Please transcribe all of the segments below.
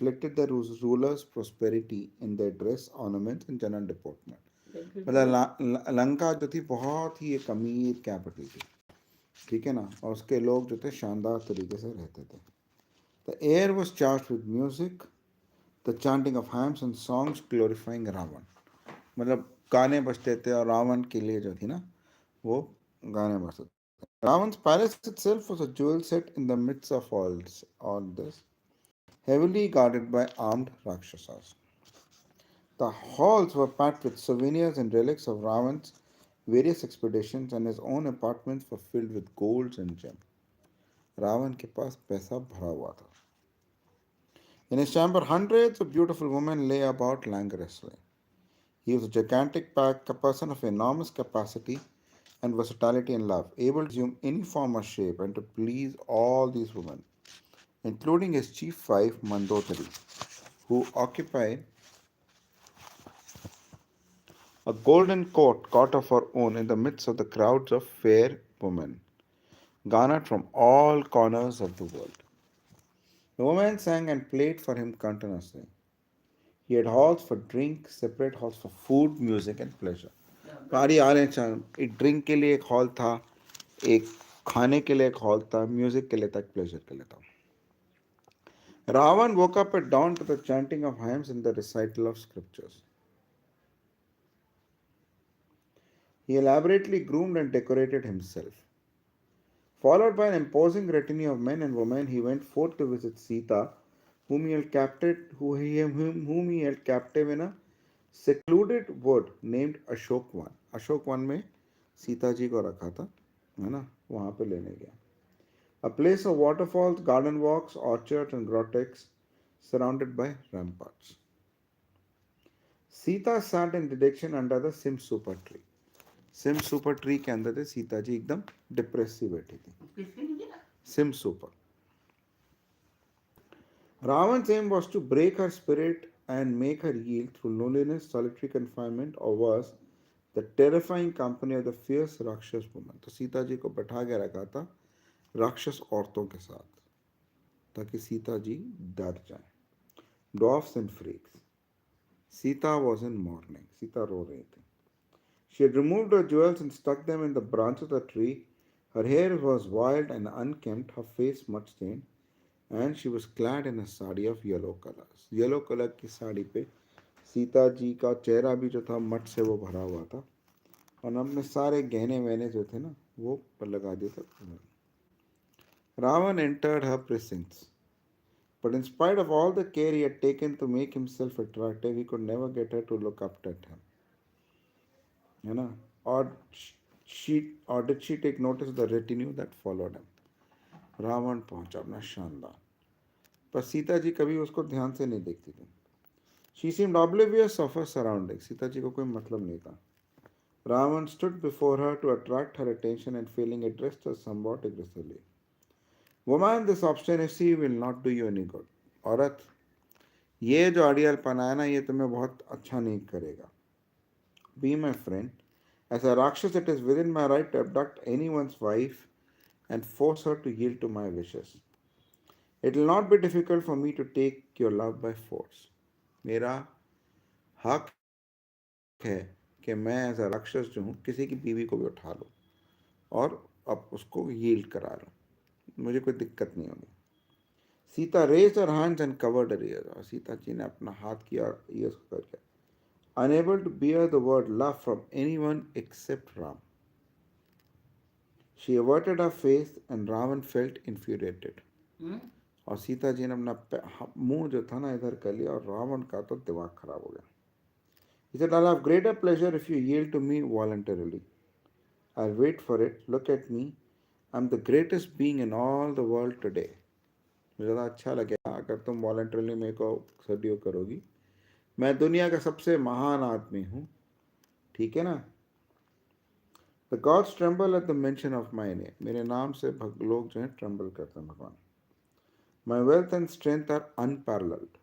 reflected the ruler's prosperity in their dress, ornaments, and general deportment. मतलब लंका जो थी बहुत ही एक अमीर कैपिटल थी, ठीक है ना, और उसके लोग जो थे शानदार तरीके से रहते थे. The air was charged with music, the chanting of hymns and songs glorifying Ravan. मतलब गाने बजते थे और रावण के लिए जो थी ना वो गाने बजते थे. Ravan's palace itself was a jewel set in the midst of all this, heavily guarded by armed Rakshasas. The halls were packed with souvenirs and relics of Ravan's various expeditions, and his own apartments were filled with golds and gems. Ravan के पास पैसा भरा हुआ था. In his chamber, hundreds of beautiful women lay about languorously. He was a gigantic person of enormous capacity and versatility and love, able to assume any form or shape and to please all these women, including his chief wife Mandodari, who occupied a golden court of her own in the midst of the crowds of fair women, garnered from all corners of the world. The women sang and played for him continuously. He had halls for drink, separate halls for food, music and pleasure. पारी आ रहे हैं. एक drink के लिए एक hall था, एक खाने के लिए एक हॉल था, म्यूजिक के लिए था, प्लेजर के लिए था. Ravan woke up at dawn to the chanting of hymns and the recital of scriptures. He elaborately groomed and decorated himself. Followed by an imposing retinue of men and women, he went forth to visit Sita, whom he held captive in a secluded wood named Ashokvan. Ashokvan में सीता जी को रखा था, है ना, वहाँ पे लेने गया. A place of waterfalls, garden walks, orchards and grotesques surrounded by ramparts. Sita sat in dejection under the Sim Super tree. SIM super tree के अंदर थे सीता जी, एकदम डिप्रेस सी बैठी थी. SIM super. Ravan's aim was to break her spirit and make her yield through loneliness, solitary confinement, or worse, the terrifying company of the fierce राक्षस woman. तो सीता जी को बैठा के रखा था राक्षस औरतों के साथ ताकि सीता जी डर जाए. Dwarfs and freaks. Sita was in mourning. Sita रो रही थी. She had removed her jewels and stuck them in the branch of the tree. Her hair was wild and unkempt, her face mud stained, and she was clad in a sari of yellow colors. Yellow color की साड़ी पे सीता जी का चेहरा भी जो था मट से वो भरा हुआ था, और अपने सारे गहने वहने जो थे ना वो पर लगा दिए थे. Ravan entered her precincts, but in spite of all the care he had taken to make himself attractive, he could never get her to look up at him. है ना. और did she take notice of the retinue that followed him? Ravan पहुंचा अपना शानदार, पर सीता जी कभी उसको ध्यान से नहीं देखती थी. She seemed oblivious of her surroundings. Sita ji को कोई मतलब नहीं था. Ravan stood before her to attract her attention and feeling addressed her somewhat aggressively. Woman, this obstinacy will not do you any good. औरत, ये जो अड़ियलपन है ना ये तुम्हें बहुत अच्छा नहीं करेगा. Be my friend. As a Rakshas, it is within my right to abduct anyone's wife and force her to yield to my wishes. It will not be difficult for me to take your love by force. मेरा हक है कि मैं as a राक्षस जो हूँ किसी की बीवी को भी उठा लूँ और अब उसको यील्ड करा लूँ, मुझे कोई दिक्कत नहीं होगी. Sita raised her hands and covered her ears. और सीता जी ने अपना हाथ किया और ईयर्स को कर दिया. Unable to bear the word love from anyone except Ram. She averted her face and Ravan felt infuriated. और सीता जी ने अपना मुंह जो था ना इधर कर लिया और रावण का तो दिमाग खराब हो गया. He said, I'll have greater pleasure if you yield to me voluntarily. I'll wait for it. Look at me. I'm the greatest being in all the world today. मुझे ज़्यादा अच्छा लगेगा अगर तुम वॉलंटरली मेरे को सड्यू करोगी. मैं दुनिया का सबसे महान आदमी हूँ, ठीक है ना. The gods tremble at the mention of my name. मेरे नाम से लोग जो हैं ट्रम्बल करते हैं भगवान. My wealth and strength are unparalleled.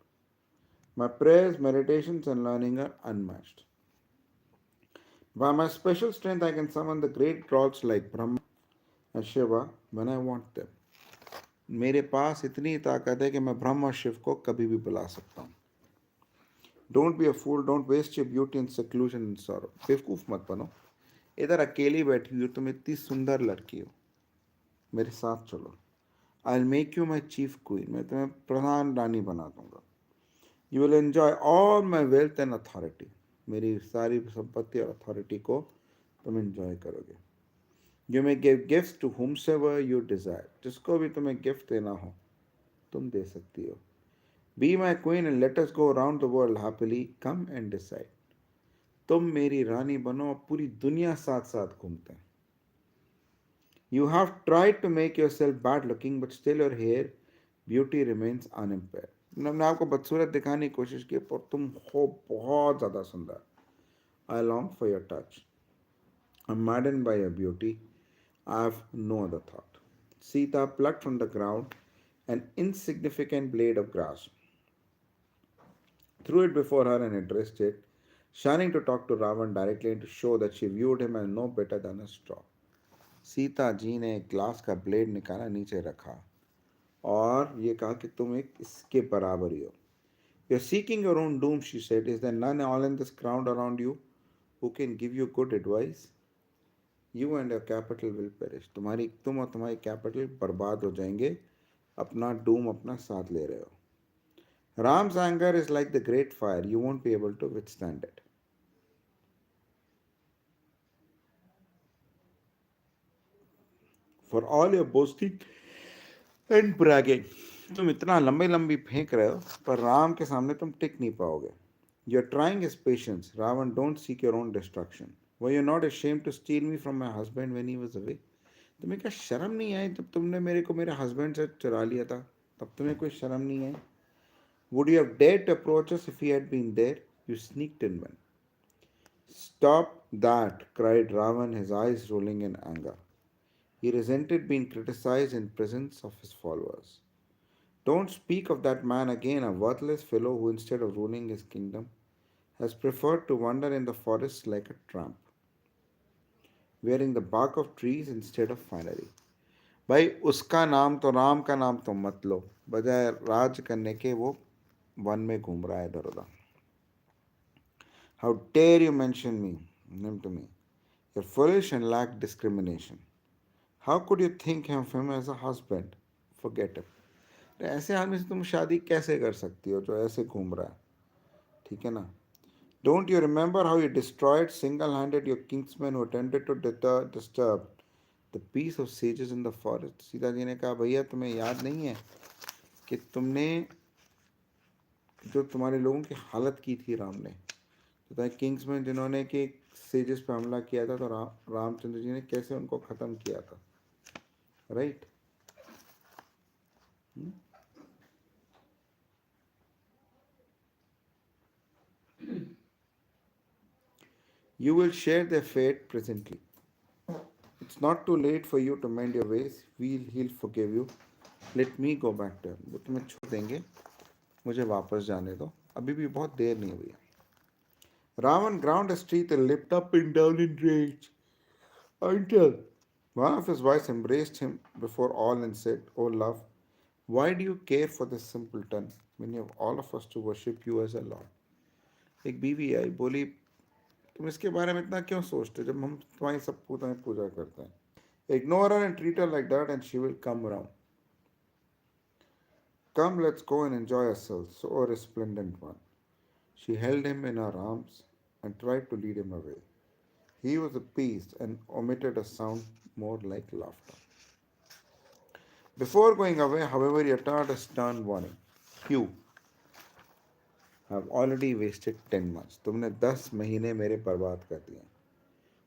My prayers, meditations, and learning are unmatched. By my special strength, I can summon the great gods like Brahma and Shiva when I want them. मेरे पास इतनी ताकत है कि मैं ब्रह्म और शिव को कभी भी बुला सकता हूँ. Don't be a fool, don't waste your beauty in seclusion and sorrow. बेवकूफ़ मत बनो. इधर अकेली बैठी हुई हो, तुम इतनी सुंदर लड़की हो. मेरे साथ चलो. I make you my chief queen. मैं तुम्हें प्रधान रानी बना दूंगा. You will enjoy all my wealth and authority. मेरी सारी संपत्ति और अथॉरिटी को तुम एंजॉय करोगे. You may give gift to whomsoever you desire. जिसको भी तुम्हें गिफ्ट देना हो तुम दे सकती हो. Be my queen and let us go around the world happily. Come and decide. तुम मेरी रानी बनो और पूरी दुनिया साथ साथ घूमते हैं. You have tried to make yourself bad looking but still your hair beauty remains unimpaired. हमने आपको बदसूरत दिखाने की कोशिश की पर तुम हो बहुत ज़्यादा सुंदर. I long for your touch. I am madden by your beauty. I have no other thought. Sita plucked from the ground an insignificant blade of grass, threw it before her and addressed it, shining to talk to Ravan directly and to show that she viewed him as no better than a straw. Sita ji ने एक glass का blade निकाला, नीचे रखा और ये कहा कि तुम एक इसके बराबर ही हो. You're seeking your own doom, she said. Is there none all in this crowd around you who can give you good advice? You and your capital will perish. तुम और तुम्हारी कैपिटल बर्बाद हो जाएंगे. अपना डूम अपना साथ ले रहे हो. Ram's anger is like the great fire. You won't be able to withstand it. For all your boasting and bragging. तुम इतना लंबी लंबी फेंक रहे हो पर राम के सामने तुम टिक नहीं पाओगे. You're trying his patience. Ravan, don't seek your own destruction. Were you not ashamed to steal me from my husband when he was away? तुम्हें क्या शर्म नहीं आई जब तुमने मेरे को मेरे हस्बैंड से चुरा लिया था? तब तुम्हें कोई शर्म नहीं आई? Would you have dared to approach us if he had been there? You sneaked in one. Stop that, cried Ravan, his eyes rolling in anger. He resented being criticized in presence of his followers. Don't speak of that man again, a worthless fellow who, instead of ruling his kingdom, has preferred to wander in the forests like a tramp, wearing the bark of trees instead of finery. भाई उसका नाम तो राम का नाम तो मत लो. बजाय राज करने के वो वन में घूम रहा है इधर उधर. How dare you mention me, him to me? You're foolish and lack discrimination. How could you think of him as a husband? Forget it. ऐसे आदमी से तुम शादी कैसे कर सकती हो जो ऐसे घूम रहा है? ठीक है ना? Don't you remember how you destroyed single-handed your kingsmen who attempted to disturb the peace of sages in the forest? Sita ji ने कहा भैया तुम्हें याद नहीं है कि तुमने जो तुम्हारे लोगों की हालत की थी राम ने. तो किंग्समैन जिन्होंने कि सेजेस पे हमला किया था तो रामचंद्र जी ने कैसे उनको ख़त्म किया था. Right. You will share their fate presently. It's not too late for you to mend your ways. He'll forgive you. Let me go back to him. वो तुम्हें छोड़ देंगे. मुझे वापस जाने दो. अभी भी बहुत देर नहीं हुई है. Ravan ground his teeth and leapt up and down in rage until one of his wives embraced him before all and said, "Oh love, why do you care for this simpleton when you have all of us to worship you as a lord?" एक बीवी आई बोली तुम इसके बारे में इतना क्यों सोचते हो जब हम तुम्हारी सब तुम्हें पूजा करते हैं. Ignore her and treat her like that and she will come around. Come, let's go and enjoy ourselves, so a resplendent one. She held him in her arms and tried to lead him away. He was appeased and omitted a sound more like laughter. Before going away, however, he uttered a stern warning. You have already wasted 10 months. तुमने 10 महीने मेरे बर्बाद कर दिए.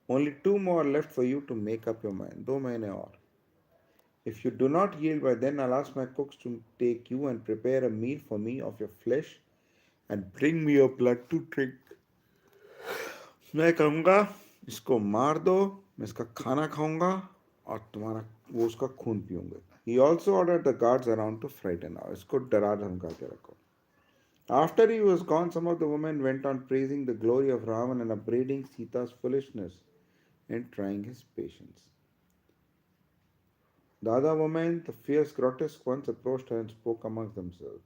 Only 2 more left for you to make up your mind. 2 महीने और. If you do not yield by then, I'll ask my cooks to take you and prepare a meal for me of your flesh and bring me your blood to drink. मैं कहूँगा इसको मार दो, मैं इसका खाना खाऊंगा और तुम्हारा वो उसका खून पीऊंगा. He also ordered the guards around to frighten her. इसको डरा धमका के रखो. After he was gone, some of the women went on praising the glory of Ravan and upbraiding Sita's foolishness and trying his patience. The other women, the fierce grotesque ones, approached her and spoke amongst themselves.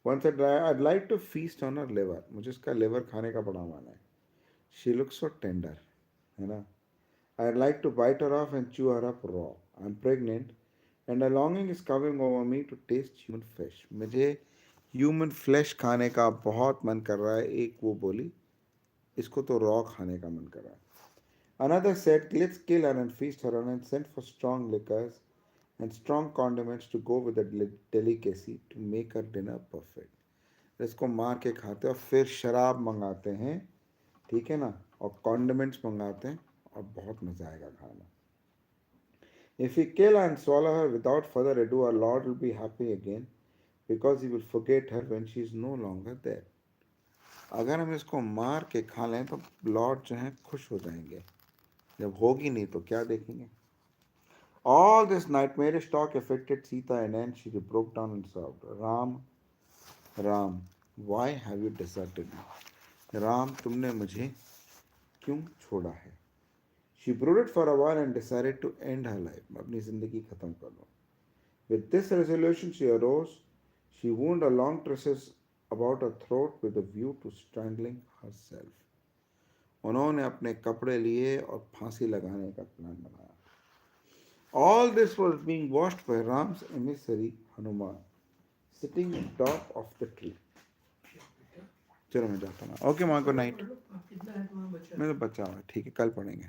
One said, I'd like to feast on her liver. मुझे इसका liver खाने का बड़ा मन है. She looks so tender. है ना? I'd like to bite her off and chew her up raw. I'm pregnant and a longing is coming over me to taste human flesh. मुझे human flesh खाने का बहुत मन कर रहा है. एक वो बोली, इसको तो raw खाने का मन कर रहा है. Another said, let's kill her and feast her on and send for strong liquors and strong condiments to go with the delicacy to make her dinner perfect. इसको मार के खाते हैं और फिर शराब मंगाते हैं, ठीक है ना, और कॉन्डिमेंट्स मंगाते हैं और बहुत मजा आएगा खाना. If we kill her and swallow her without further ado, our Lord will be happy again because he will forget her when she is no longer there. अगर हम इसको मार के खा लें तो लॉर्ड जो है खुश हो जाएंगे. जब होगी नहीं तो क्या देखेंगे. All this nightmarish talk affected Sita and then she broke down and sobbed. Ram, Ram, why have you deserted me? Ram, तुमने मुझे क्यों छोड़ा है? She brooded for a while and decided to end her life. अपनी जिंदगी खत्म कर लो. With this resolution, she arose. She wound a long tresses about her throat with a view to strangling herself. उन्होंने अपने कपड़े लिए और फांसी लगाने का प्लान बनाया. All this was being watched by Ram's emissary Hanuman, sitting on top of the tree. चलो मैं जाता हूँ. ओके माँ, गुड नाइट. मैं तो बचा हुआ है, ठीक है, कल पढ़ेंगे.